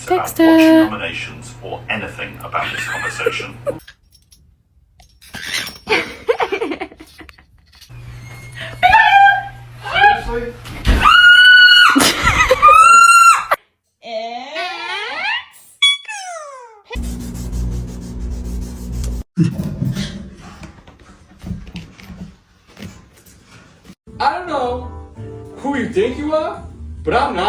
about Text watch her. nominations or anything about this conversation. Seriously? I don't know who you think you are, but I'm not.